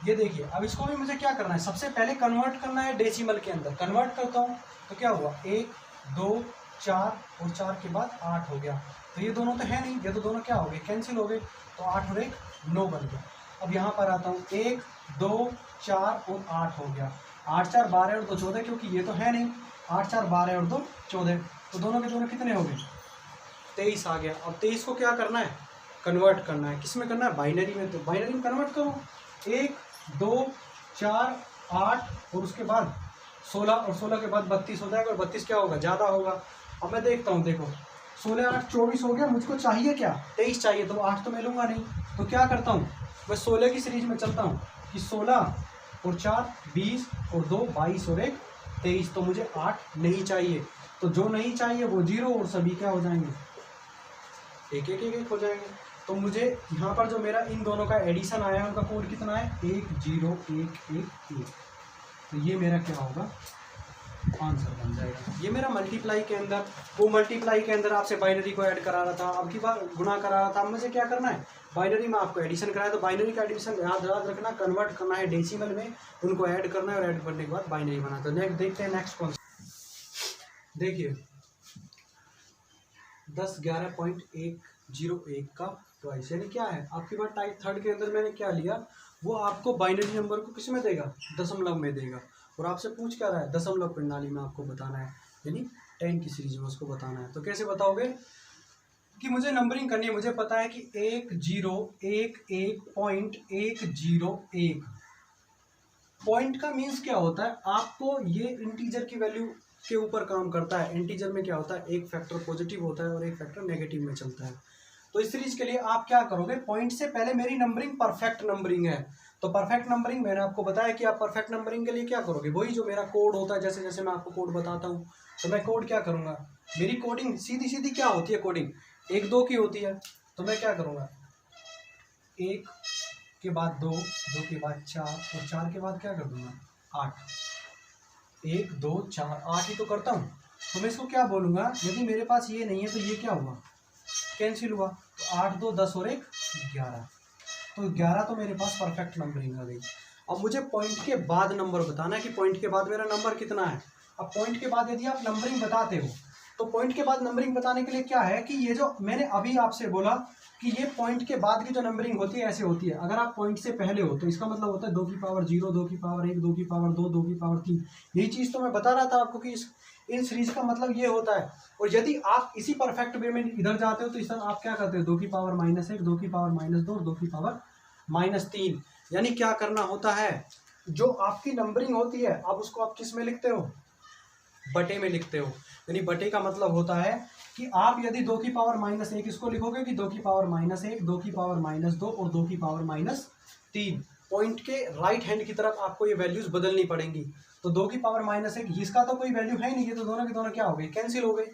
ये देखिए, अब इसको भी मुझे क्या करना है, सबसे पहले कन्वर्ट करना है डेसिमल के अंदर। कन्वर्ट करता हूँ तो क्या हुआ 1 2 4 और 4 के बाद 8 हो गया। तो ये दोनों तो है नहीं, ये तो दोनों क्या हो गए कैंसिल हो गए। तो 8 और 1 9 बन गया। अब यहाँ पर आता हूँ 1 2 4 और 8 हो गया। 8 4 12 और 2 14, क्योंकि ये तो है नहीं। 8 4 12 और 2 14, तो दोनों के दोनों कितने हो गए 23 आ गया। अब 23 को क्या करना है, कन्वर्ट करना है। किस में करना है, बाइनरी में। तो बाइनरी में कन्वर्ट करो, 1 2 4 8 और उसके बाद 16 और 16 के बाद 32 हो जाएगा। और 32 क्या होगा, ज़्यादा होगा। अब मैं देखता हूँ, देखो 16 8 24 हो गया। मुझको चाहिए क्या 23 चाहिए, तो 8 तो मैं लूँगा नहीं। तो क्या करता हूँ, मैं 16 की सीरीज में चलता हूँ कि 16 और 4 20 और 2 22 और 1 23। तो मुझे 8 नहीं चाहिए। तो जो नहीं चाहिए वो 0 और सभी क्या हो जाएंगे, 1 1 1 1 हो जाएंगे। तो मुझे यहाँ पर जो मेरा इन दोनों का एडिशन आया है उनका कोड कितना है 1 0 1 1 1। तो ये मेरा क्या होगा आंसर बन जाएगा। ये मेरा मल्टीप्लाई के अंदर, वो मल्टीप्लाई के अंदर आपसे बाइनरी को ऐड करा रहा था, अब की बार गुणा करा रहा था। अब मुझे क्या करना है, बाइनरी में आपको एडिशन कराया, तो बाइनरी का एडिशन याद रखना, कन्वर्ट करना है डेसिमल में, उनको ऐड करना है और ऐड करने के बाद बाइनरी बनाना। तो नेक्स्ट देखते हैं नेक्स्ट कौन सा। देखिए 1011.101 का ट्वाइस, यानी क्या है आपकी बात टाइप थर्ड के अंदर मैंने क्या लिया, वो आपको बाइनरी नंबर को किस में देगा, दशमलव में देगा। और आपसे पूछ क्या रहा है, दशमलव प्रणाली में आपको बताना है, यानी 10 की सीरीज में उसको बताना है। तो कैसे बताओगे कि मुझे नंबरिंग करनी है, मुझे पता है कि 1011.101 पॉइंट का मीन्स क्या होता है, आपको ये इंटीजर की वैल्यू के ऊपर काम करता है। इंटीजर में क्या होता है, एक फैक्टर पॉजिटिव होता है और एक फैक्टर नेगेटिव में चलता है। तो इस सीरीज के लिए आप क्या करोगे, पॉइंट से पहले मेरी नंबरिंग परफेक्ट नंबरिंग है, तो परफेक्ट नंबरिंग मैंने आपको बताया कि आप परफेक्ट नंबरिंग के लिए क्या करोगे, वही जो मेरा कोड होता है, जैसे जैसे मैं आपको कोड बताता हूँ तो मैं कोड क्या करूँगा, मेरी कोडिंग सीधी सीधी क्या होती है, कोडिंग 1 2 की होती है। तो मैं क्या करूँगा, 1 के बाद 2, 2 के बाद 4 और 4 के बाद क्या कर दूँगा 8, 1 2 4 8 ही तो करता हूँ। तो मैं इसको क्या बोलूँगा, यदि मेरे पास ये नहीं है तो ये क्या हुआ, कैंसिल हुआ। तो 8 2 10 और 1 11, तो 11 तो मेरे पास परफेक्ट नंबरिंग आ गई। अब मुझे पॉइंट के बाद नंबर बताना है कि पॉइंट के बाद मेरा नंबर कितना है। अब पॉइंट के बाद यदि आप नंबरिंग बताते हो तो पॉइंट के बाद नंबरिंग बताने के लिए क्या है कि ये जो मैंने अभी आपसे बोला कि ये पॉइंट के बाद की जो नंबरिंग होती है ऐसे होती है। अगर आप पॉइंट से पहले हो तो इसका मतलब होता है 2 की पावर 0, 2 की पावर 1, 2 की पावर 2, 2 की पावर 3। यही चीज़ तो मैं बता रहा था आपको कि इन सीरीज का मतलब ये होता है। और यदि आप इसी परफेक्ट वे में इधर जाते हो तो इस तरह आप क्या करते हो, 2 की पावर -1, 2 की पावर -2 और 2 की पावर -3। यानी क्या करना होता है, जो आपकी नंबरिंग होती है आप उसको आप किस में लिखते हो, बटे में लिखते हो। यानी बटे का मतलब होता है कि आप यदि 2 की पावर -1 इसको लिखोगे कि 2 की पावर -1, 2 की पावर -2 और 2 की पावर -3। पॉइंट के राइट हैंड की तरफ आपको ये वैल्यूज बदलनी पड़ेंगी। तो 2 की पावर -1 इसका तो कोई वैल्यू है नहीं, ये तो दोनों के दोनों क्या हो गए, कैंसिल हो गए।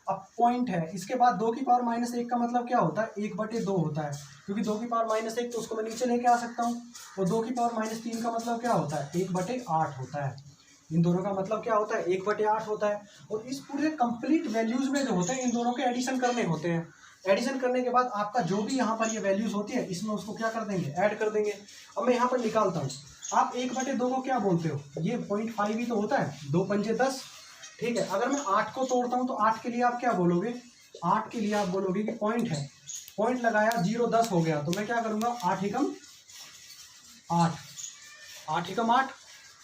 अब पॉइंट है, इसके बाद 2 की पावर -1 का मतलब क्या होता है, 1/2 होता है, क्योंकि 2 की पावर -1 तो उसको मैं नीचे लेके आ सकता हूँ। और 2 की पावर -3 का मतलब क्या होता है, 1/8 होता है। इन दोनों का मतलब क्या होता है, 1/8 होता है। और इस पूरे कंप्लीट वैल्यूज में जो होते हैं इन दोनों के एडिशन करने होते हैं। एडिशन करने के बाद आपका जो भी यहाँ पर ये वैल्यूज होती है इसमें उसको क्या कर देंगे, ऐड कर देंगे। अब मैं यहाँ पर निकालता हूँ, आप 1/2 को क्या बोलते हो, ये 0.5 ही तो होता है, 2 पंजे 10, ठीक है। अगर मैं 8 को तोड़ता हूँ तो 8 के लिए आप क्या बोलोगे, 8 के लिए आप बोलोगे कि पॉइंट है, पॉइंट लगाया 0 10 हो गया, तो मैं क्या करूँगा 8 एकम 8, 8 एकम 8,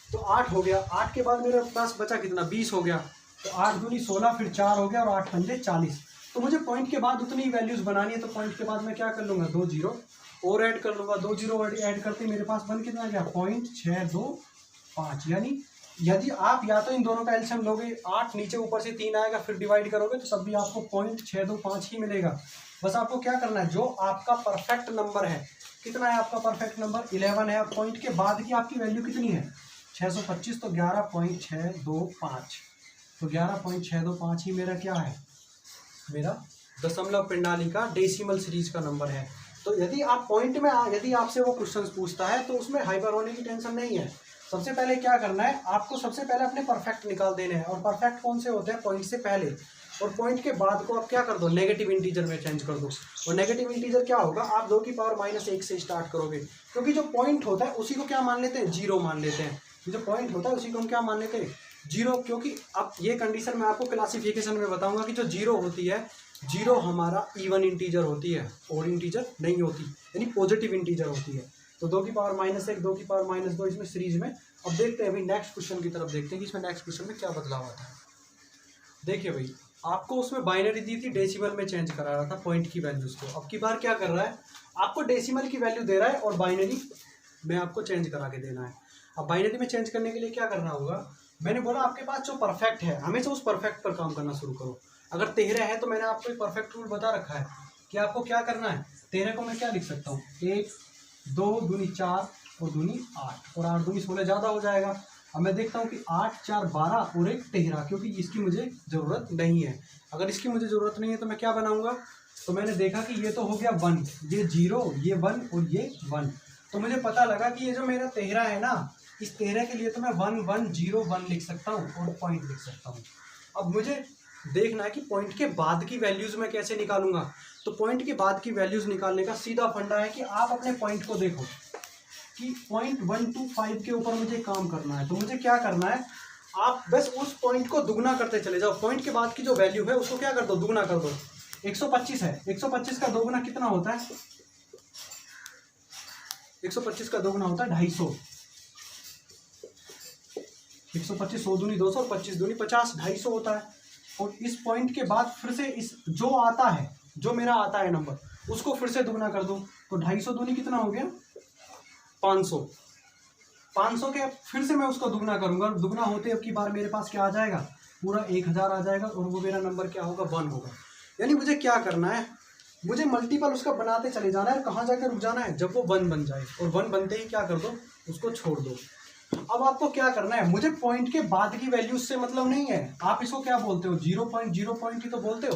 तो 8 हो गया। 8 के बाद मेरे पास बचा कितना, 20 हो गया। तो 8 दूनी 16, फिर 4 हो गया और 8 पंजे 40। तो मुझे पॉइंट के बाद उतनी वैल्यूज बनानी है, तो पॉइंट के बाद मैं क्या कर लूँगा, 2 जीरो और ऐड कर लूँगा। 2 जीरो ऐड करते मेरे पास बन कितना गया, 0.625। यानी यदि आप या तो इन दोनों का एलसीएम लोगे, 8 नीचे ऊपर से 3 आएगा, फिर डिवाइड करोगे तो तब भी आपको 0.625 ही मिलेगा। बस आपको क्या करना है, जो आपका परफेक्ट नंबर है, कितना है आपका परफेक्ट नंबर, 11 है। पॉइंट के बाद की आपकी वैल्यू कितनी है, 625, तो 11.625, तो 11.625 ही मेरा क्या है, मेरा दशमलव प्रणाली का डेसिमल सीरीज का नंबर है। तो यदि आप पॉइंट में यदि आपसे वो क्वेश्चन पूछता है तो उसमें हाइपर होने की टेंशन नहीं है। सबसे पहले क्या करना है, आपको सबसे पहले अपने परफेक्ट निकाल देने हैं। और परफेक्ट कौन से होते हैं, पॉइंट से पहले, और पॉइंट के बाद को आप क्या कर दो, नेगेटिव इंटीजर में चेंज कर दो। और नेगेटिव इंटीजर क्या होगा, आप 2 की पावर -1 से स्टार्ट करोगे, क्योंकि जो पॉइंट होता है उसी को क्या मान लेते हैं, जीरो मान लेते हैं। जो पॉइंट होता है उसी को हम क्या मान लेते हैं, जीरो। क्योंकि अब ये कंडीशन मैं आपको क्लासिफिकेशन में बताऊंगा कि जो जीरो होती है, जीरो हमारा इवन इंटीजर होती है, और इंटीजर नहीं होती, यानी पॉजिटिव इंटीजर होती है। तो 2 की पावर -1, 2 की पावर -2 इसमें सीरीज में। अब देखते हैं भाई नेक्स्ट क्वेश्चन की तरफ, देखते हैं कि इसमें नेक्स्ट क्वेश्चन में क्या बदलाव आता है। देखिए भाई, आपको उसमें बाइनरी दी थी, डेसिमल में चेंज करा रहा था पॉइंट की वैल्यूज को। अब की बार क्या कर रहा है, आपको डेसिमल की वैल्यू दे रहा है और बाइनरी में आपको चेंज करा के देना है। अब बाइनरी में चेंज करने के लिए क्या करना होगा, मैंने बोला आपके पास जो परफेक्ट है, हमेशा उस परफेक्ट पर काम करना शुरू करो। अगर 13 है तो मैंने आपको एक परफेक्ट रूल बता रखा है कि आपको क्या करना है। 13 को मैं क्या लिख सकता हूँ, 1 2 दूनी 4 और दूनी 8, और 8 दूनी 16 ज़्यादा हो जाएगा। अब मैं देखता हूँ कि 8 4 12 और 1 13, क्योंकि इसकी मुझे ज़रूरत नहीं है। अगर इसकी मुझे ज़रूरत नहीं है तो मैं क्या बनाऊँगा, तो मैंने देखा कि ये तो हो गया 1, ये 0, ये 1 और ये 1। तो मुझे पता लगा कि ये जो मेरा 13 है ना, इस 13 के लिए तो मैं 1101 लिख सकता हूँ और पॉइंट लिख सकता हूँ। अब मुझे देखना है कि पॉइंट के बाद की वैल्यूज मैं कैसे निकालूंगा। तो पॉइंट के बाद की वैल्यूज निकालने का सीधा फंडा है कि आप अपने पॉइंट को देखो कि पॉइंट 125 के ऊपर मुझे काम करना है। तो मुझे क्या करना है, आप बस उस पॉइंट को दुगना करते चले जाओ। पॉइंट के बाद की जो वैल्यू है उसको क्या कर दो, दुगना कर दो। 125 है, 125 का दोगुना कितना होता है, 125 का दोगुना होता है 250। 125 100 दूनी 200 और 25 दूनी 50, 250 होता है। और इस पॉइंट के बाद फिर से इस जो आता है, जो मेरा आता है नंबर, उसको फिर से दुगना कर दो। तो 250 दूनी कितना हो गया 500। 500 के फिर से मैं उसको दुगना करूंगा, दुगना होते अब की बार मेरे पास क्या आ जाएगा, पूरा 1000 आ जाएगा और वो मेरा नंबर क्या होगा, 1 होगा। यानी मुझे क्या करना है, मुझे मल्टीपल उसका बनाते चले जाना है। कहाँ जाकर रुक जाना है, जब वो 1 बन जाए, और 1 बनते ही क्या कर दो, उसको छोड़ दो। अब आपको क्या करना है, मुझे पॉइंट के बाद की वैल्यूज से मतलब नहीं है। आप इसको क्या बोलते हो, 0.0 ही तो बोलते हो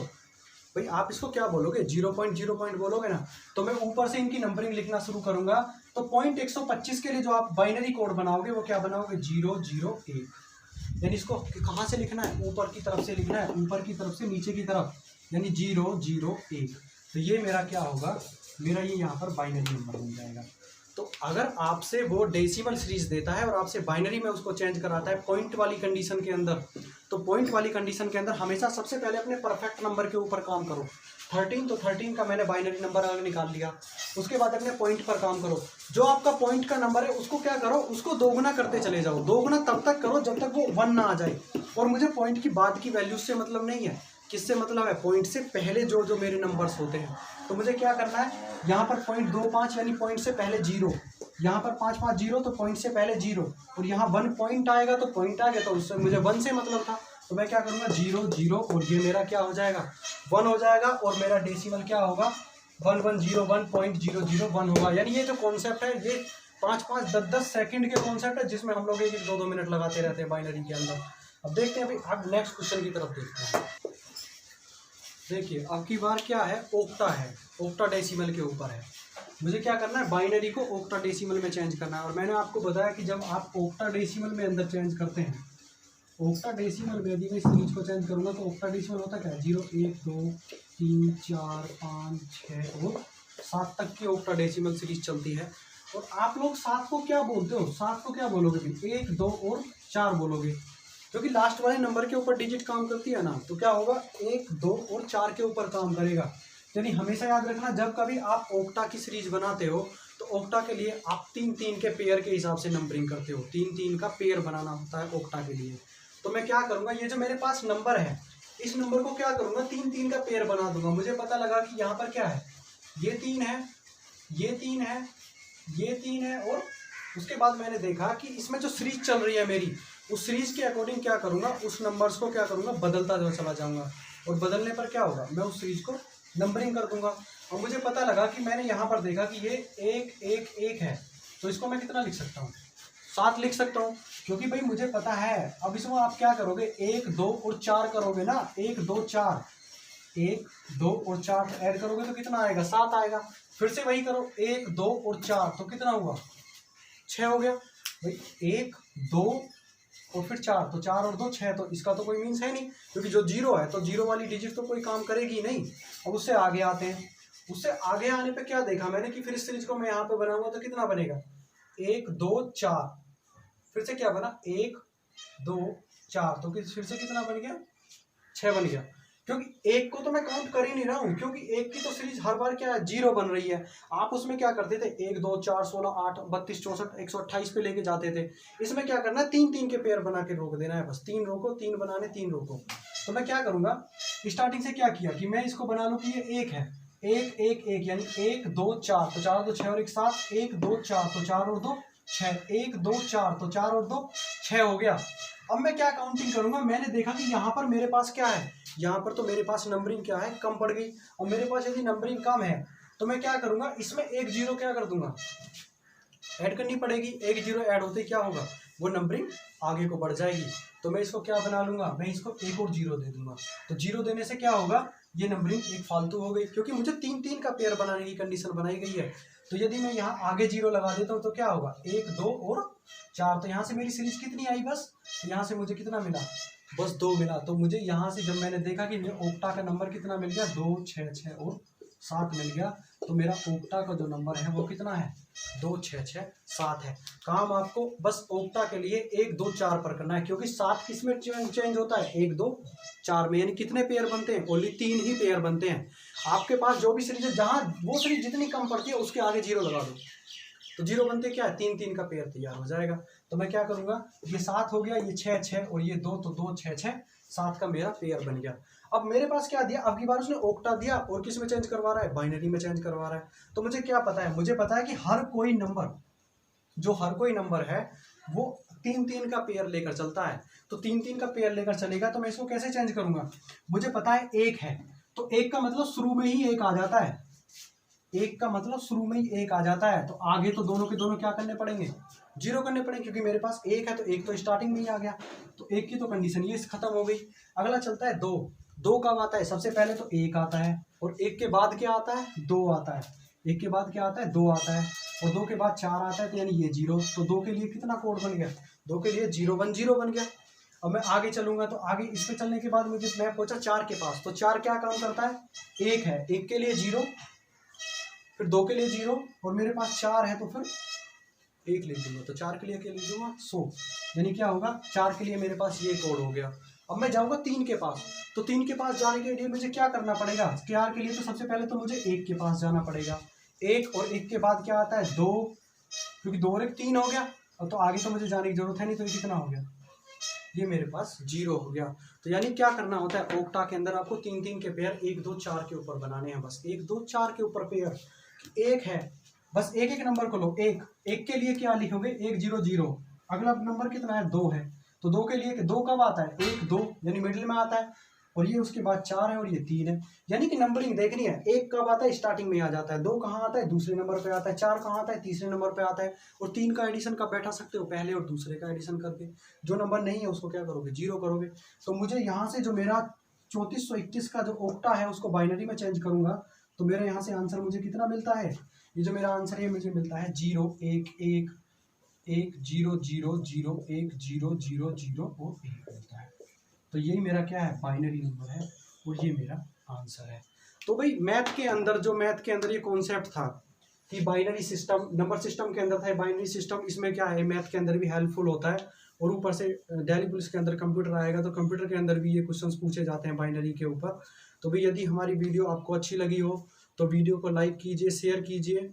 भाई। आप इसको क्या बोलोगे, 0.0 बोलोगे ना। तो मैं ऊपर से इनकी नंबरिंग लिखना शुरू करूंगा। तो पॉइंट 125 के लिए जो आप बाइनरी कोड बनाओगे वो क्या बनाओगे, 001। यानी इसको कहाँ से लिखना है, ऊपर की तरफ से लिखना है, ऊपर की तरफ से नीचे की तरफ, यानी 001। तो ये मेरा क्या होगा, मेरा ये यहाँ पर बाइनरी नंबर बन जाएगा। तो अगर आपसे वो डेसिमल सीरीज देता है और आपसे बाइनरी में उसको चेंज कराता है पॉइंट वाली कंडीशन के अंदर, तो पॉइंट वाली कंडीशन के अंदर हमेशा सबसे पहले अपने परफेक्ट नंबर के ऊपर काम करो। 13, तो 13 का मैंने बाइनरी नंबर अलग निकाल लिया। उसके बाद अपने पॉइंट पर काम करो। जो आपका पॉइंट का नंबर है उसको क्या करो, उसको दोगुना करते चले जाओ। दोगुना तब तक करो जब तक वो 1 ना आ जाए। और मुझे पॉइंट की बाद की वैल्यूज से मतलब नहीं है, किससे मतलब है, पॉइंट से पहले जो जो मेरे नंबर्स होते हैं। तो मुझे क्या करना है, यहाँ पर 0.25 यानी पॉइंट से पहले 0, यहाँ पर 550 तो पॉइंट से पहले 0, और यहाँ 1 पॉइंट आएगा तो पॉइंट आ गया, तो उससे मुझे 1 से मतलब था। तो मैं क्या करूँगा, 0 0, और ये मेरा क्या हो जाएगा, 1 हो जाएगा। और मेरा डेसिमल क्या होगा, 1101.001 होगा। यानी ये जो कॉन्सेप्ट है ये 5-5 10-10 सेकंड के कॉन्सेप्ट है, जिसमें हम लोग 1-2 मिनट लगाते रहते हैं बाइनरी के अंदर। अब देखते हैं भाई, अब नेक्स्ट क्वेश्चन की तरफ देखते हैं। देखिए अब की बार क्या है, ओक्टा है, ओक्टा डेसिमल के ऊपर है। मुझे क्या करना है, बाइनरी को ओक्टा डेसिमल में चेंज करना है। और मैंने आपको बताया कि जब आप ओक्टा डेसिमल में अंदर चेंज करते हैं, ओक्टा डेसिमल में यदि मैं इस सीरीज को चेंज करूंगा तो ओक्टा डेसिमल होता क्या है, 0 1 2 3 4 5 6 और 7 तक की ओक्टा डेसिमल सीरीज चलती है। और आप लोग 7 को क्या बोलते हो, 7 को क्या बोलोगे भाई, 1 2 और 4 बोलोगे, क्योंकि लास्ट वाले नंबर के ऊपर डिजिट काम करती है ना। तो क्या होगा, 1 2 और 4 के ऊपर काम करेगा। यानी हमेशा याद रखना, जब कभी आप ओक्टा की सीरीज बनाते हो तो ओक्टा के लिए आप 3-3 के पेयर के हिसाब से नंबरिंग करते हो। 3-3 का पेयर बनाना होता है ओक्टा के लिए। तो मैं क्या करूंगा, ये जो मेरे पास नंबर है, इस नंबर को क्या करूंगा, 3-3 का पेयर बना दूंगा। मुझे पता लगा कि यहाँ पर क्या है, ये 3 है, ये 3 है, ये 3 है। और उसके बाद मैंने देखा कि इसमें जो सीरीज चल रही है मेरी, उस सीरीज के अकॉर्डिंग क्या करूंगा, उस नंबर्स को क्या करूंगा, बदलता चला जाऊंगा। और बदलने पर क्या होगा, मैं उस सीरीज को नंबरिंग कर दूंगा। और मुझे पता लगा कि मैंने यहाँ पर देखा कि ये 1 1 1 है, तो इसको मैं कितना लिख सकता हूँ, 7 लिख सकता हूँ, क्योंकि भाई मुझे पता है। अब इसमें आप क्या करोगे, 1 2 और 4 करोगे ना, 1 2 4, 1 2 और 4 ऐड करोगे तो कितना आएगा, 7 आएगा। फिर से वही करो, 1 2 और 4 तो कितना हुआ, 6 हो गया भाई। 1 2 और फिर 4, तो 4 और 2 6, तो इसका तो कोई मीन्स है नहीं, क्योंकि जो 0 है तो 0 वाली डिजिट तो कोई काम करेगी नहीं। अब उससे आगे आते हैं। उससे आगे आने पे क्या देखा मैंने कि फिर इस सीरीज को मैं यहाँ पे बनाऊंगा तो कितना बनेगा, 1 2 4, फिर से क्या बना, 1 2 4, तो फिर से कितना बन गया, 6 बन गया। क्योंकि 1 को तो मैं काउंट कर ही नहीं रहा हूँ, क्योंकि 1 की तो सीरीज हर बार क्या है, 0 बन रही है। आप उसमें क्या करते थे, 1 2 4 16 8 32 64 128 पे लेके जाते थे। इसमें क्या करना है, 3-3 के पेयर बना के रोक देना है, बस 3 रोको, 3 बनाने, 3 रोको। तो मैं क्या करूंगा, स्टार्टिंग से क्या किया कि मैं इसको बना लूँ कि ये 1 है, 1 1 1 यानी 1 2 4, तो 4 2 6 और 1 7, 1 2 4 तो 4 और 2 6, 1 2 4 तो 4 और 2 6 हो गया। अब मैं क्या काउंटिंग करूंगा, मैंने देखा कि यहाँ पर मेरे पास क्या है, यहाँ पर तो मेरे पास नंबरिंग क्या है, कम पड़ गई। और मेरे पास यदि नंबरिंग कम है तो मैं क्या करूंगा, इसमें 1 0 क्या कर दूंगा, ऐड करनी पड़ेगी। 1 0 ऐड होते क्या होगा, वो नंबरिंग आगे को बढ़ जाएगी। तो मैं इसको क्या बना लूंगा, मैं इसको 1 और 0 दे दूंगा। तो 0 देने से क्या होगा, ये नंबरिंग एक फालतू हो गई, क्योंकि मुझे 3-3 का पेयर बनाने की कंडीशन बनाई गई है। तो यदि मैं यहाँ आगे 0 लगा देता हूँ तो क्या होगा, 1 2 और 4। तो यहाँ से मेरी सीरीज कितनी आई, बस यहाँ से मुझे कितना मिला, बस 2 मिला। तो मुझे यहाँ से जब मैंने देखा कि मुझे ओक्टा का नंबर कितना मिल गया, 2 6 6 और 7 मिल गया, तो मेरा ओक्टा का जो नंबर है वो कितना है, 2 6 6 7 है। काम आपको बस ओक्टा के लिए 1 2 4 पर करना है, क्योंकि 7 किस में चेंज होता है, 1 2 4 में। यानी कितने पेयर बनते हैं, ओनली 3 ही पेयर बनते हैं। आपके पास जो भी सीरीज है, जहाँ वो सीरीज जितनी कम पड़ती है उसके आगे 0 लगा दो, तो 0 बनते क्या है, 3 3 का पेयर तैयार हो जाएगा। तो मैं क्या करूंगा, ये 7 हो गया, ये 6 6 और ये 2, तो 2 6 6 7 का मेरा पेयर बन गया। अब मेरे पास क्या दिया, अब की बार उसने ओक्टा दिया और किस में चेंज करवा रहा है, बाइनरी में चेंज करवा रहा है। तो मुझे क्या पता है, मुझे पता है कि हर कोई नंबर है वो 3 3 का पेयर लेकर चलता है। तो 3 3 का पेयर लेकर चलेगा, तो मैं इसको कैसे चेंज करूंगा, मुझे पता है 1 है, तो 1 का मतलब शुरू में ही 1 आ जाता है, 1 का मतलब शुरू में ही 1 आ जाता है। तो आगे तो दोनों के दोनों क्या करने पड़ेंगे, 0 करने पड़ेंगे, क्योंकि मेरे पास 1 है तो 1 तो स्टार्टिंग में ही आ गया। तो 1 की तो कंडीशन ये खत्म हो गई। अगला चलता है 2। 2 कब आता है, सबसे पहले तो 1 आता है, और 1 के बाद क्या आता है, 2 आता है। 1 के बाद क्या आता है, 2 आता है, और 2 के बाद 4 आता है, तो यानी ये 0। तो 2 के लिए कितना कोड बन गया, 2 के लिए 0 1 0 बन गया। अब मैं आगे चलूंगा, तो आगे इस पे चलने के बाद मुझे मैं पहुंचा 4 के पास। तो 4 क्या काम करता है, 1 है, 1 के लिए 0, फिर 2 के लिए 0, और मेरे पास 4 है तो फिर 1 लिख दूंगा। तो 4 के लिए क्या लिख दूंगा, 100। यानी क्या होगा, 4 के लिए मेरे पास ये कोड हो गया। अब मैं जाऊंगा 3 के पास। तो 3 के पास जाने के लिए मुझे क्या करना पड़ेगा, 4 के लिए तो सबसे पहले तो मुझे 1 के पास जाना पड़ेगा। 1 और 1 के बाद क्या आता है, 2, क्योंकि 2 और 1 3 हो गया। अब तो आगे तो मुझे जाने की जरूरत है नहीं, तो ये कितना हो गया, ये मेरे पास 0 हो गया। तो यानी क्या करना होता है, ओक्टा के अंदर आपको 3 3 के पेयर 1 2 4 के ऊपर बनाने हैं, बस 1 2 4 के ऊपर पेयर। 1 है, बस एक एक नंबर को लो। 1 के लिए क्या लिखोगे, 1 0 0। अगला नंबर कितना है, 2 है, तो 2 के लिए 2 कब आता है, 1 2, यानी मिडिल में आता है, और ये उसके बाद 4 है, और ये 3 है। यानी कि नंबरिंग देखनी है, 1 कब आता है, स्टार्टिंग में आ जाता है, 2 कहाँ आता है, दूसरे नंबर पे आता है, 4 कहाँ आता है, तीसरे नंबर पे आता है, और 3 का एडिशन कब बैठा सकते हो, पहले और दूसरे का एडिशन करके। जो नंबर नहीं है उसको क्या करोगे, 0 करोगे। तो मुझे यहाँ से जो मेरा 3421 का जो ओक्टा है उसको बाइनरी में चेंज करूंगा, तो मेरे यहाँ से आंसर मुझे कितना मिलता है, ये जो मेरा आंसर है मुझे मिलता है 0 1 1 1 0 0 0 1 0 0 0 और 1 मिलता है। तो यही मेरा क्या है, बाइनरी नंबर है, और ये मेरा आंसर है। तो भाई मैथ के अंदर ये कॉन्सेप्ट था कि बाइनरी सिस्टम, नंबर सिस्टम के अंदर था बाइनरी सिस्टम। इसमें क्या है, मैथ के अंदर भी हेल्पफुल होता है, और ऊपर से दिल्ली पुलिस के अंदर कंप्यूटर आएगा, तो कंप्यूटर के अंदर भी ये क्वेश्चंस पूछे जाते हैं बाइनरी के ऊपर। तो भाई यदि हमारी वीडियो आपको अच्छी लगी हो तो वीडियो को लाइक कीजिए, शेयर कीजिए,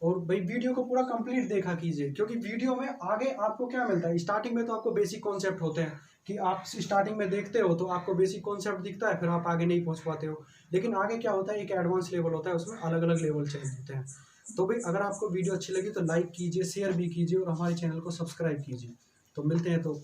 और भाई वीडियो को पूरा कंप्लीट देखा कीजिए, क्योंकि वीडियो में आगे आपको क्या मिलता है, स्टार्टिंग में तो आपको बेसिक कॉन्सेप्ट होते हैं कि आप स्टार्टिंग में देखते हो तो आपको बेसिक कॉन्सेप्ट दिखता है, फिर आप आगे नहीं पहुंच पाते हो। लेकिन आगे क्या होता है, एक एडवांस लेवल होता है, उसमें अलग अलग लेवल चेंज होते हैं। तो भाई अगर आपको वीडियो अच्छी लगी तो लाइक कीजिए, शेयर भी कीजिए, और हमारे चैनल को सब्सक्राइब कीजिए। तो मिलते हैं तो